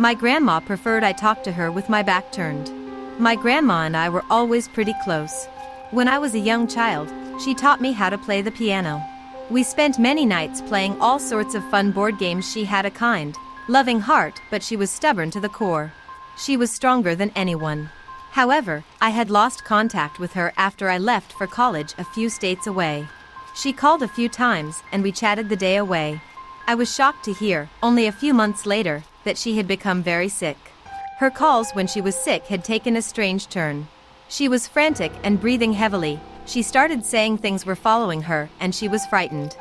My grandma preferred I talk to her with my back turned. My grandma and I were always pretty close. When I was a young child, she taught me how to play the piano. We spent many nights playing all sorts of fun board games. She had a kind, loving heart, but she was stubborn to the core. She was stronger than anyone. However, I had lost contact with her after I left for college a few states away. She called a few times and we chatted the day away. I was shocked to hear, only a few months later, that she had become very sick. Her calls when she was sick had taken a strange turn. She was frantic and breathing heavily. She started saying things were following her and she was frightened.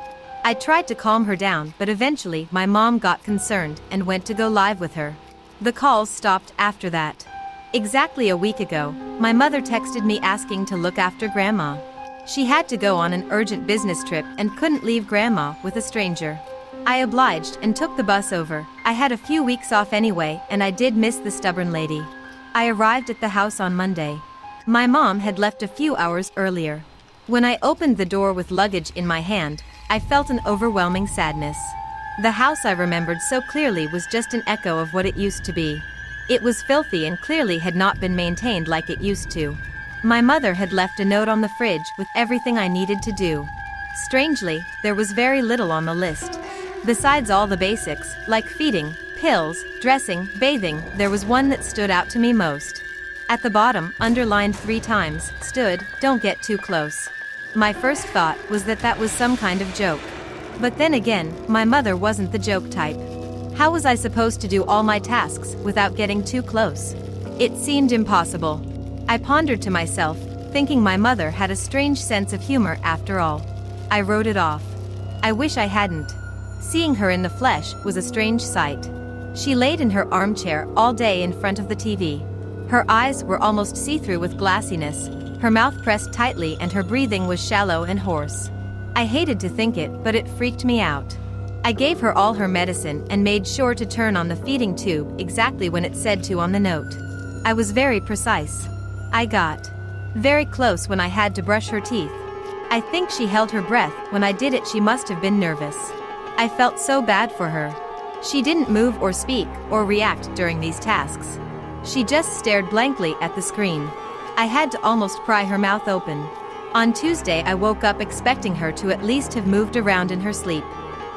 I tried to calm her down, but eventually my mom got concerned and went to go live with her. The calls stopped after that. Exactly a week ago, my mother texted me asking to look after Grandma. She had to go on an urgent business trip and couldn't leave Grandma with a stranger. I obliged and took the bus over. I had a few weeks off anyway and I did miss the stubborn lady. I arrived at the house on Monday. My mom had left a few hours earlier. When I opened the door with luggage in my hand, I felt an overwhelming sadness. The house I remembered so clearly was just an echo of what it used to be. It was filthy and clearly had not been maintained like it used to. My mother had left a note on the fridge with everything I needed to do. Strangely, there was very little on the list. Besides all the basics, like feeding, pills, dressing, bathing, there was one that stood out to me most. At the bottom, underlined 3 times, stood, "Don't get too close." My first thought was that that was some kind of joke. But then again, my mother wasn't the joke type. How was I supposed to do all my tasks without getting too close? It seemed impossible. I pondered to myself, thinking my mother had a strange sense of humor after all. I wrote it off. I wish I hadn't. Seeing her in the flesh was a strange sight. She laid in her armchair all day in front of the TV. Her eyes were almost see-through with glassiness, her mouth pressed tightly and her breathing was shallow and hoarse. I hated to think it, but it freaked me out. I gave her all her medicine and made sure to turn on the feeding tube exactly when it said to on the note. I was very precise. I got very close when I had to brush her teeth. I think she held her breath when I did it. She must have been nervous. I felt so bad for her. She didn't move or speak or react during these tasks. She just stared blankly at the screen. I had to almost pry her mouth open. On Tuesday I woke up expecting her to at least have moved around in her sleep.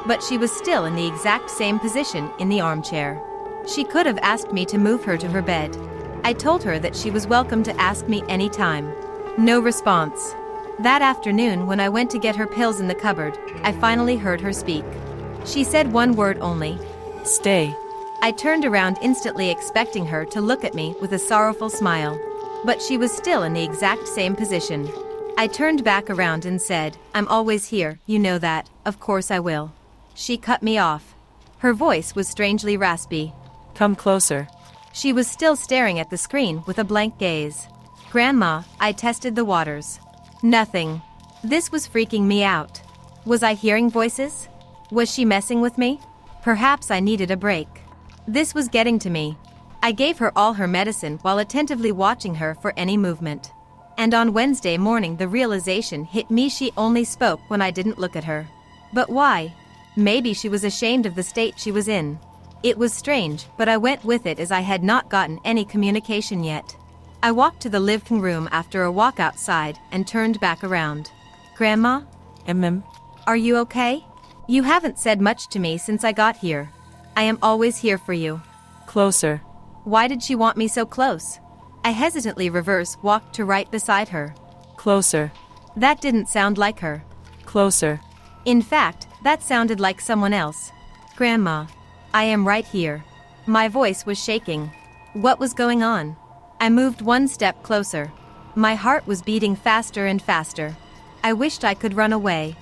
But she was still in the exact same position in the armchair. She could have asked me to move her to her bed. I told her that she was welcome to ask me any time. No response. That afternoon when I went to get her pills in the cupboard, I finally heard her speak. She said one word only. "Stay." I turned around instantly expecting her to look at me with a sorrowful smile. But she was still in the exact same position. I turned back around and said, "I'm always here, you know that, of course I will." She cut me off. Her voice was strangely raspy. "Come closer." She was still staring at the screen with a blank gaze. "Grandma," I tested the waters. Nothing. This was freaking me out. Was I hearing voices? Was she messing with me? Perhaps I needed a break. This was getting to me. I gave her all her medicine while attentively watching her for any movement. And on Wednesday morning the realization hit me: she only spoke when I didn't look at her. But why? Maybe she was ashamed of the state she was in. It was strange, but I went with it as I had not gotten any communication yet. I walked to the living room after a walk outside and turned back around. "Grandma? Are you okay? You haven't said much to me since I got here. I am always here for you." "Closer." Why did she want me so close? I hesitantly walked to right beside her. "Closer." That didn't sound like her. "Closer." In fact, that sounded like someone else. "Grandma. I am right here." My voice was shaking. What was going on? I moved one step closer. My heart was beating faster and faster. I wished I could run away.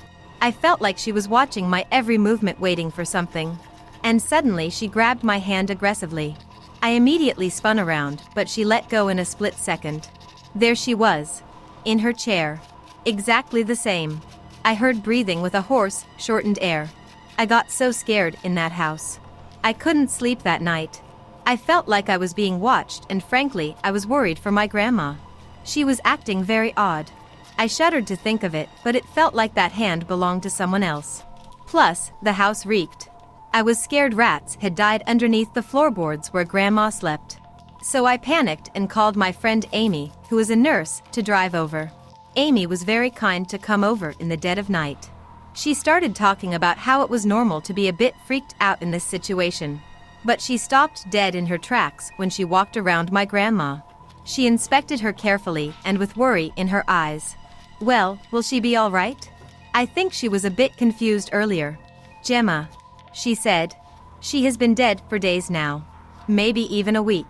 I felt like she was watching my every movement, waiting for something. And suddenly she grabbed my hand aggressively. I immediately spun around, but she let go in a split second. There she was. In her chair. Exactly the same. I heard breathing with a hoarse, shortened air. I got so scared in that house. I couldn't sleep that night. I felt like I was being watched, and frankly, I was worried for my grandma. She was acting very odd. I shuddered to think of it, but it felt like that hand belonged to someone else. Plus, the house reeked. I was scared rats had died underneath the floorboards where Grandma slept. So I panicked and called my friend Amy, who is a nurse, to drive over. Amy was very kind to come over in the dead of night. She started talking about how it was normal to be a bit freaked out in this situation. But she stopped dead in her tracks when she walked around my grandma. She inspected her carefully and with worry in her eyes. Well, will she be all right? I think she was a bit confused earlier. Gemma, she said. She has been dead for days now. Maybe even a week.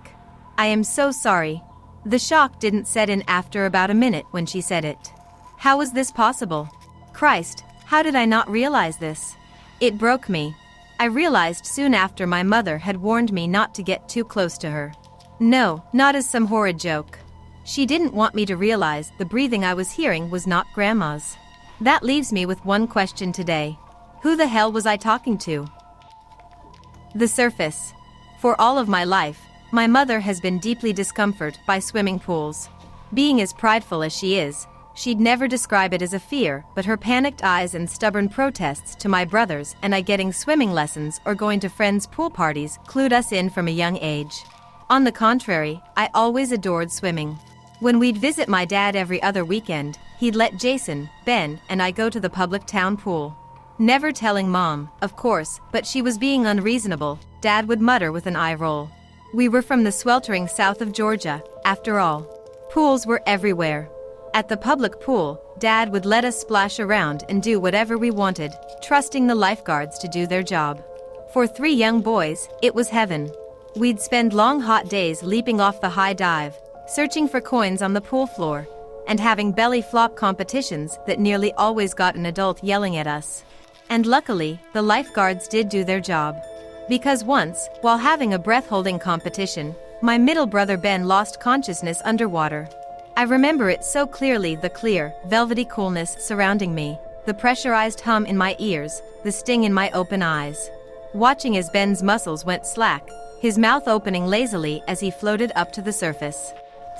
I am so sorry. The shock didn't set in after about a minute when she said it. How was this possible? Christ, how did I not realize this? It broke me. I realized soon after my mother had warned me not to get too close to her. No, not as some horrid joke. She didn't want me to realize the breathing I was hearing was not Grandma's. That leaves me with one question today. Who the hell was I talking to? The surface. For all of my life, my mother has been deeply discomforted by swimming pools. Being as prideful as she is, she'd never describe it as a fear, but her panicked eyes and stubborn protests to my brothers and I getting swimming lessons or going to friends' pool parties clued us in from a young age. On the contrary, I always adored swimming. When we'd visit my dad every other weekend, he'd let Jason, Ben, and I go to the public town pool. Never telling Mom, of course, but she was being unreasonable, Dad would mutter with an eye roll. We were from the sweltering south of Georgia, after all. Pools were everywhere. At the public pool, Dad would let us splash around and do whatever we wanted, trusting the lifeguards to do their job. For 3 young boys, it was heaven. We'd spend long hot days leaping off the high dive, searching for coins on the pool floor, and having belly flop competitions that nearly always got an adult yelling at us. And luckily, the lifeguards did do their job. Because once, while having a breath-holding competition, my middle brother Ben lost consciousness underwater. I remember it so clearly, the clear, velvety coolness surrounding me, the pressurized hum in my ears, the sting in my open eyes. Watching as Ben's muscles went slack, his mouth opening lazily as he floated up to the surface.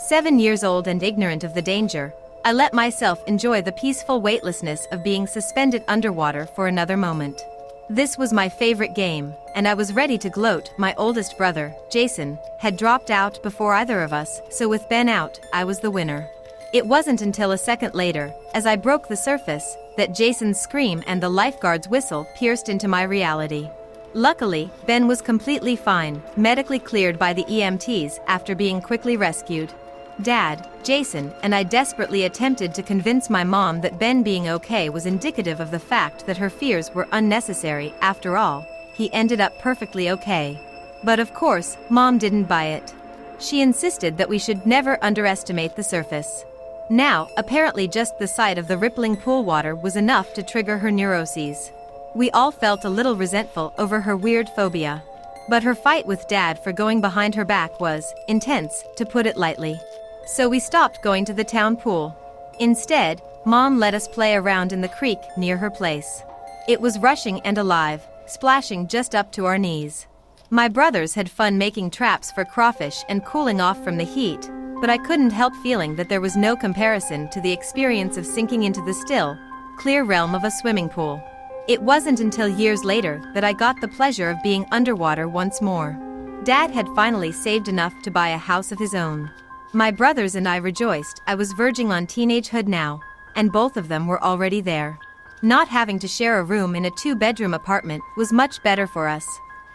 7 years old and ignorant of the danger, I let myself enjoy the peaceful weightlessness of being suspended underwater for another moment. This was my favorite game, and I was ready to gloat. My oldest brother, Jason, had dropped out before either of us, so with Ben out, I was the winner. It wasn't until a second later, as I broke the surface, that Jason's scream and the lifeguard's whistle pierced into my reality. Luckily, Ben was completely fine, medically cleared by the EMTs after being quickly rescued. Dad, Jason, and I desperately attempted to convince my mom that Ben being okay was indicative of the fact that her fears were unnecessary. After all, he ended up perfectly okay. But of course, Mom didn't buy it. She insisted that we should never underestimate the surface. Now, apparently just the sight of the rippling pool water was enough to trigger her neuroses. We all felt a little resentful over her weird phobia. But her fight with Dad for going behind her back was intense, to put it lightly. So we stopped going to the town pool. Instead, Mom let us play around in the creek near her place. It was rushing and alive, splashing just up to our knees. My brothers had fun making traps for crawfish and cooling off from the heat, but I couldn't help feeling that there was no comparison to the experience of sinking into the still, clear realm of a swimming pool. It wasn't until years later that I got the pleasure of being underwater once more. Dad had finally saved enough to buy a house of his own. My brothers and I rejoiced. I was verging on teenagehood now, and both of them were already there. Not having to share a room in a 2-bedroom apartment was much better for us.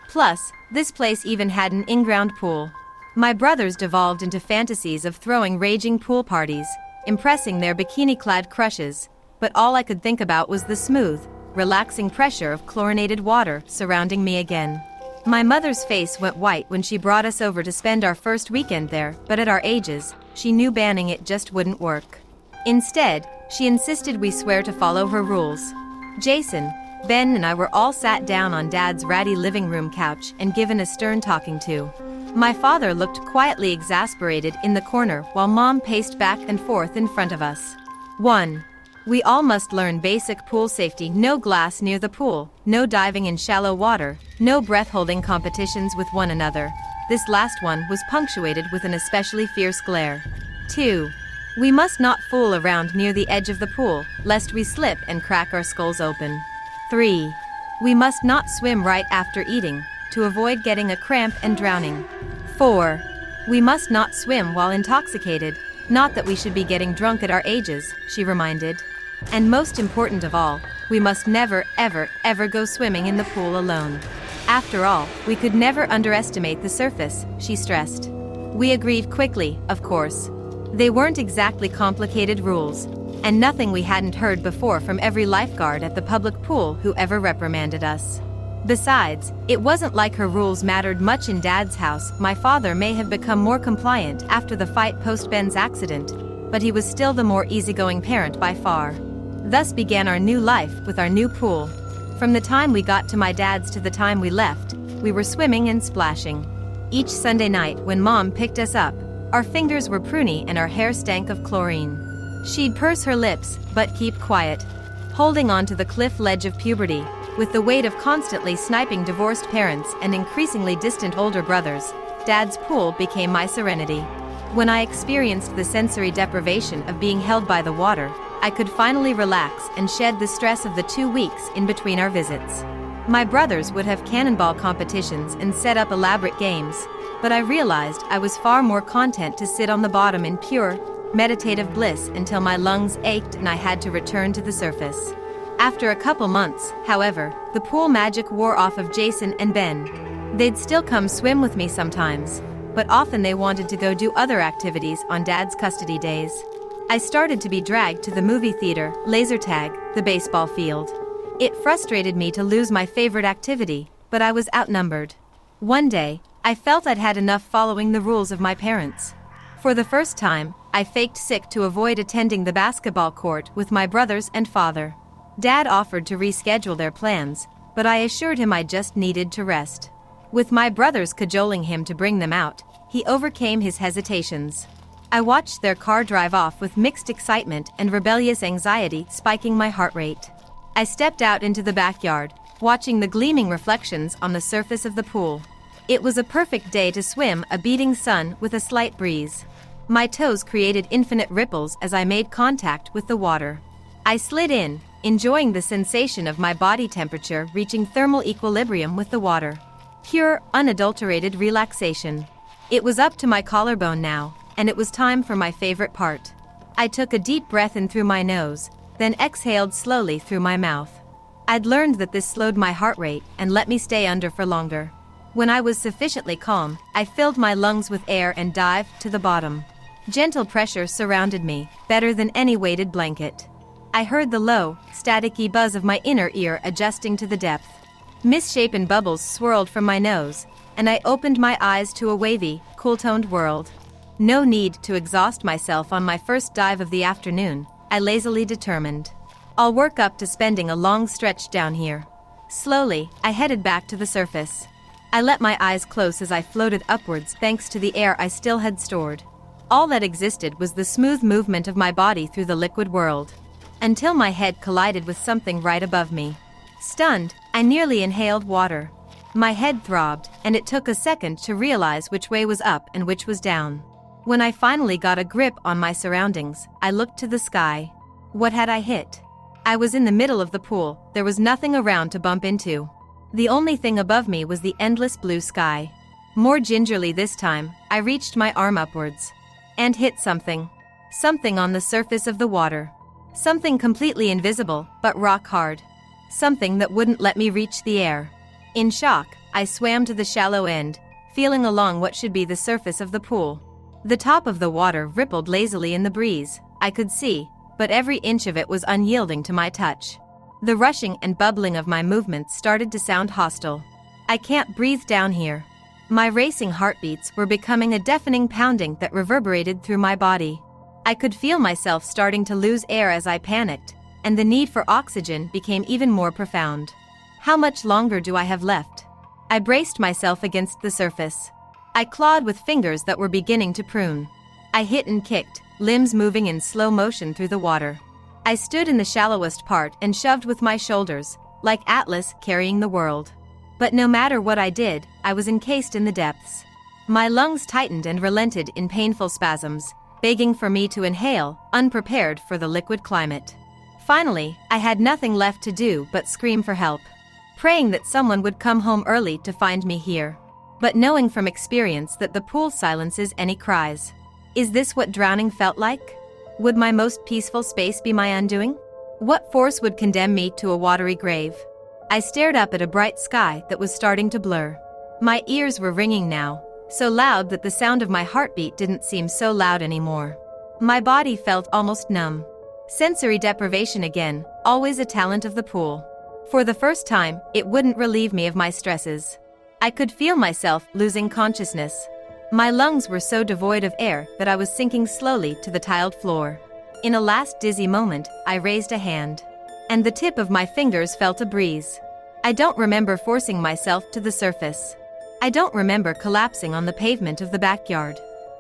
Plus, this place even had an in-ground pool. My brothers devolved into fantasies of throwing raging pool parties, impressing their bikini-clad crushes, but all I could think about was the smooth, relaxing pressure of chlorinated water surrounding me again. My mother's face went white when she brought us over to spend our first weekend there, but at our ages, she knew banning it just wouldn't work. Instead, she insisted we swear to follow her rules. Jason, Ben and I were all sat down on Dad's ratty living room couch and given a stern talking to. My father looked quietly exasperated in the corner while Mom paced back and forth in front of us. 1. We all must learn basic pool safety. No glass near the pool, no diving in shallow water, no breath-holding competitions with one another. This last one was punctuated with an especially fierce glare. 2. We must not fool around near the edge of the pool, lest we slip and crack our skulls open. 3. We must not swim right after eating, to avoid getting a cramp and drowning. 4. We must not swim while intoxicated, not that we should be getting drunk at our ages, she reminded. And most important of all, we must never, ever go swimming in the pool alone. After all, we could never underestimate the surface, she stressed. We agreed quickly, of course. They weren't exactly complicated rules, and nothing we hadn't heard before from every lifeguard at the public pool who ever reprimanded us. Besides, it wasn't like her rules mattered much in Dad's house. My father may have become more compliant after the fight post-Ben's accident, but he was still the more easygoing parent by far. Thus began our new life with our new pool. From the time we got to my dad's to the time we left, we were swimming and splashing. Each Sunday night when Mom picked us up, our fingers were pruny and our hair stank of chlorine. She'd purse her lips, but keep quiet. Holding on to the cliff ledge of puberty, with the weight of constantly sniping divorced parents and increasingly distant older brothers, Dad's pool became my serenity. When I experienced the sensory deprivation of being held by the water, I could finally relax and shed the stress of the 2 weeks in between our visits. My brothers would have cannonball competitions and set up elaborate games, but I realized I was far more content to sit on the bottom in pure, meditative bliss until my lungs ached and I had to return to the surface. After a couple months, however, the pool magic wore off of Jason and Ben. They'd still come swim with me sometimes, but often they wanted to go do other activities on Dad's custody days. I started to be dragged to the movie theater, laser tag, the baseball field. It frustrated me to lose my favorite activity, but I was outnumbered. One day, I felt I'd had enough following the rules of my parents. For the first time, I faked sick to avoid attending the basketball court with my brothers and father. Dad offered to reschedule their plans, but I assured him I just needed to rest. With my brothers cajoling him to bring them out, he overcame his hesitations. I watched their car drive off with mixed excitement and rebellious anxiety spiking my heart rate. I stepped out into the backyard, watching the gleaming reflections on the surface of the pool. It was a perfect day to swim, a beating sun with a slight breeze. My toes created infinite ripples as I made contact with the water. I slid in, enjoying the sensation of my body temperature reaching thermal equilibrium with the water. Pure, unadulterated relaxation. It was up to my collarbone now, and it was time for my favorite part. I took a deep breath in through my nose, then exhaled slowly through my mouth. I'd learned that this slowed my heart rate and let me stay under for longer. When I was sufficiently calm, I filled my lungs with air and dived to the bottom. Gentle pressure surrounded me, better than any weighted blanket. I heard the low, staticky buzz of my inner ear adjusting to the depth. Misshapen bubbles swirled from my nose, and I opened my eyes to a wavy, cool-toned world. No need to exhaust myself on my first dive of the afternoon, I lazily determined. I'll work up to spending a long stretch down here. Slowly, I headed back to the surface. I let my eyes close as I floated upwards thanks to the air I still had stored. All that existed was the smooth movement of my body through the liquid world. Until my head collided with something right above me. Stunned, I nearly inhaled water. My head throbbed, and it took a second to realize which way was up and which was down. When I finally got a grip on my surroundings, I looked to the sky. What had I hit? I was in the middle of the pool, there was nothing around to bump into. The only thing above me was the endless blue sky. More gingerly this time, I reached my arm upwards. And hit something. Something on the surface of the water. Something completely invisible, but rock hard. Something that wouldn't let me reach the air. In shock, I swam to the shallow end, feeling along what should be the surface of the pool. The top of the water rippled lazily in the breeze, I could see, but every inch of it was unyielding to my touch. The rushing and bubbling of my movements started to sound hostile. I can't breathe down here. My racing heartbeats were becoming a deafening pounding that reverberated through my body. I could feel myself starting to lose air as I panicked, and the need for oxygen became even more profound. How much longer do I have left? I braced myself against the surface. I clawed with fingers that were beginning to prune. I hit and kicked, limbs moving in slow motion through the water. I stood in the shallowest part and shoved with my shoulders, like Atlas carrying the world. But no matter what I did, I was encased in the depths. My lungs tightened and relented in painful spasms, begging for me to inhale, unprepared for the liquid climate. Finally, I had nothing left to do but scream for help. praying that someone would come home early to find me here. But knowing from experience that the pool silences any cries. Is this what drowning felt like? Would my most peaceful space be my undoing? What force would condemn me to a watery grave? I stared up at a bright sky that was starting to blur. My ears were ringing now, so loud that the sound of my heartbeat didn't seem so loud anymore. My body felt almost numb. Sensory deprivation again, always a talent of the pool. For the first time, it wouldn't relieve me of my stresses. I could feel myself losing consciousness. My lungs were so devoid of air that I was sinking slowly to the tiled floor. In a last dizzy moment, I raised a hand. And the tip of my fingers felt a breeze. I don't remember forcing myself to the surface. I don't remember collapsing on the pavement of the backyard.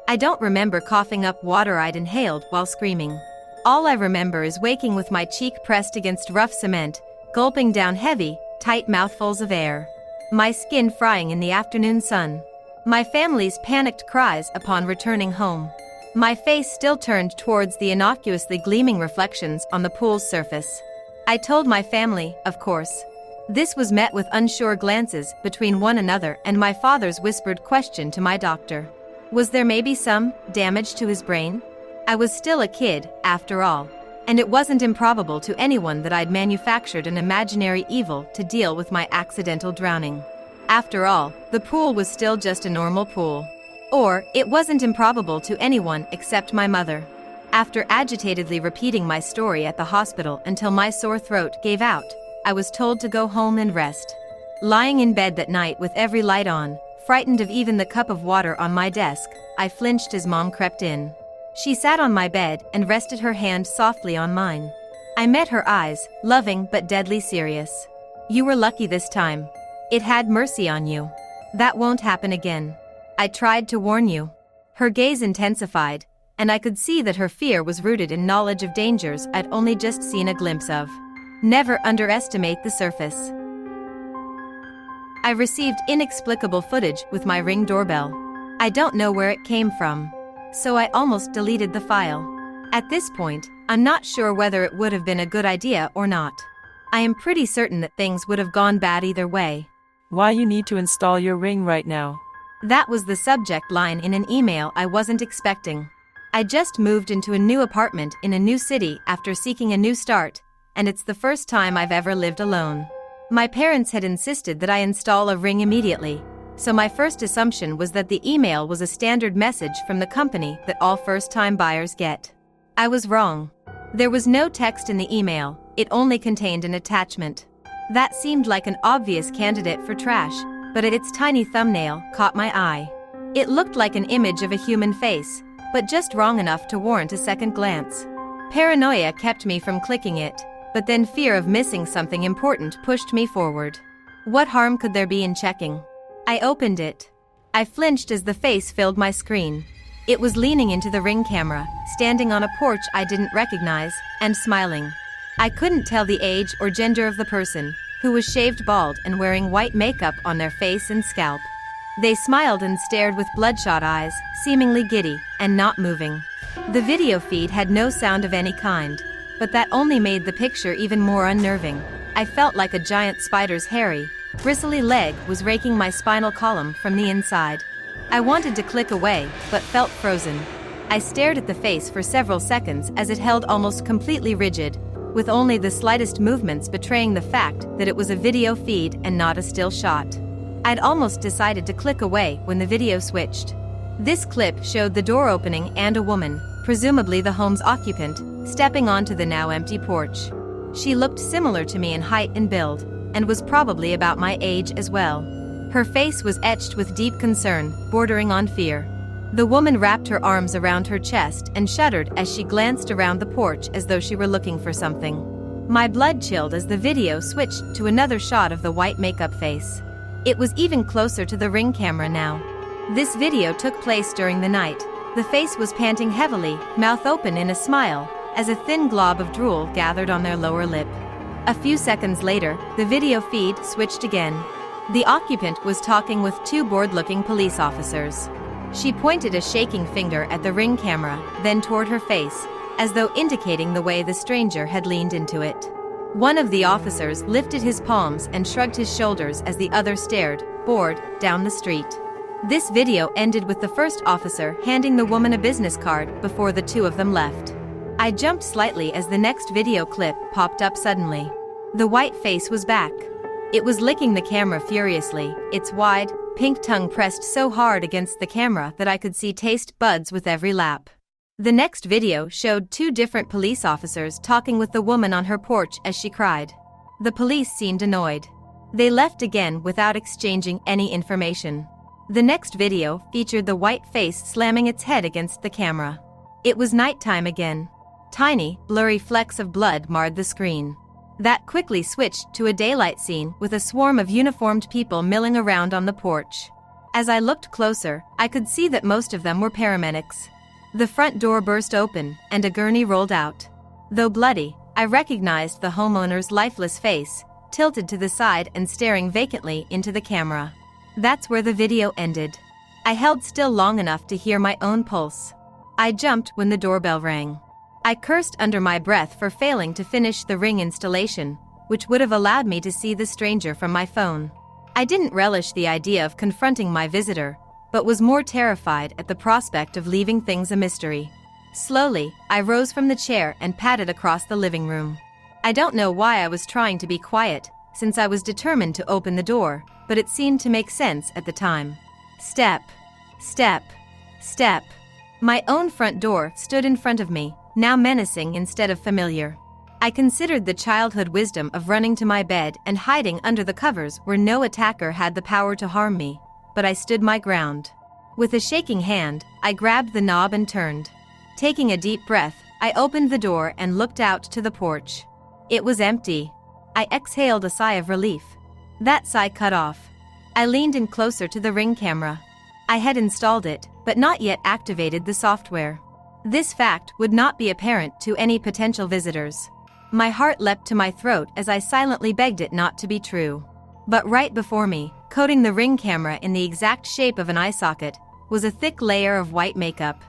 I don't remember coughing up water I'd inhaled while screaming. All I remember is waking with my cheek pressed against rough cement, gulping down heavy, tight mouthfuls of air. My skin frying in the afternoon sun. My family's panicked cries upon returning home. My face still turned towards the innocuously gleaming reflections on the pool's surface. I told my family, of course. This was met with unsure glances between one another and my father's whispered question to my doctor. Was there maybe some damage to his brain? I was still a kid, after all, and it wasn't improbable to anyone that I'd manufactured an imaginary evil to deal with my accidental drowning. After all, the pool was still just a normal pool. Or, it wasn't improbable to anyone except my mother. After agitatedly repeating my story at the hospital until my sore throat gave out, I was told to go home and rest. Lying in bed that night with every light on, frightened of even the cup of water on my desk, I flinched as Mom crept in. She sat on my bed and rested her hand softly on mine. I met her eyes, loving but deadly serious. You were lucky this time. It had mercy on you. That won't happen again. I tried to warn you. Her gaze intensified, and I could see that her fear was rooted in knowledge of dangers I'd only just seen a glimpse of. Never underestimate the surface. I received inexplicable footage with my Ring doorbell. I don't know where it came from, so I almost deleted the file. At this point, I'm not sure whether it would have been a good idea or not. I am pretty certain that things would have gone bad either way. Why you need to install your Ring right now? That was the subject line in an email I wasn't expecting. I just moved into a new apartment in a new city after seeking a new start, and it's the first time I've ever lived alone. My parents had insisted that I install a Ring immediately, so my first assumption was that the email was a standard message from the company that all first-time buyers get. I was wrong. There was no text in the email, it only contained an attachment. That seemed like an obvious candidate for trash, but its tiny thumbnail caught my eye. It looked like an image of a human face, but just wrong enough to warrant a second glance. Paranoia kept me from clicking it, but then fear of missing something important pushed me forward. What harm could there be in checking? I opened it. I flinched as the face filled my screen. It was leaning into the Ring camera, standing on a porch I didn't recognize, and smiling. I couldn't tell the age or gender of the person, who was shaved bald and wearing white makeup on their face and scalp. They smiled and stared with bloodshot eyes, seemingly giddy, and not moving. The video feed had no sound of any kind, but that only made the picture even more unnerving. I felt like a giant spider's hairy, bristly leg was raking my spinal column from the inside. I wanted to click away, but felt frozen. I stared at the face for several seconds as it held almost completely rigid, with only the slightest movements betraying the fact that it was a video feed and not a still shot. I'd almost decided to click away when the video switched. This clip showed the door opening and a woman, presumably the home's occupant, stepping onto the now empty porch. She looked similar to me in height and build, and was probably about my age as well. Her face was etched with deep concern, bordering on fear. The woman wrapped her arms around her chest and shuddered as she glanced around the porch as though she were looking for something. My blood chilled as the video switched to another shot of the white makeup face. It was even closer to the Ring camera now. This video took place during the night. The face was panting heavily, mouth open in a smile, as a thin glob of drool gathered on their lower lip. A few seconds later, the video feed switched again. The occupant was talking with two bored-looking police officers. She pointed a shaking finger at the Ring camera, then toward her face, as though indicating the way the stranger had leaned into it. One of the officers lifted his palms and shrugged his shoulders as the other stared, bored, down the street. This video ended with the first officer handing the woman a business card before the two of them left. I jumped slightly as the next video clip popped up suddenly. The white face was back. It was licking the camera furiously, its wide, pink tongue pressed so hard against the camera that I could see taste buds with every lap. The next video showed two different police officers talking with the woman on her porch as she cried. The police seemed annoyed. They left again without exchanging any information. The next video featured the white face slamming its head against the camera. It was nighttime again. Tiny, blurry flecks of blood marred the screen. That quickly switched to a daylight scene with a swarm of uniformed people milling around on the porch. As I looked closer, I could see that most of them were paramedics. The front door burst open, and a gurney rolled out. Though bloody, I recognized the homeowner's lifeless face, tilted to the side and staring vacantly into the camera. That's where the video ended. I held still long enough to hear my own pulse. I jumped when the doorbell rang. I cursed under my breath for failing to finish the Ring installation, which would have allowed me to see the stranger from my phone. I didn't relish the idea of confronting my visitor, but was more terrified at the prospect of leaving things a mystery. Slowly, I rose from the chair and padded across the living room. I don't know why I was trying to be quiet, since I was determined to open the door, but it seemed to make sense at the time. Step. Step. Step. My own front door stood in front of me, now menacing instead of familiar. I considered the childhood wisdom of running to my bed and hiding under the covers where no attacker had the power to harm me, but I stood my ground. With a shaking hand, I grabbed the knob and turned. Taking a deep breath, I opened the door and looked out to the porch. It was empty. I exhaled a sigh of relief. That sigh cut off. I leaned in closer to the Ring camera. I had installed it, but not yet activated the software. This fact would not be apparent to any potential visitors. My heart leapt to my throat as I silently begged it not to be true. But right before me, coating the Ring camera in the exact shape of an eye socket, was a thick layer of white makeup.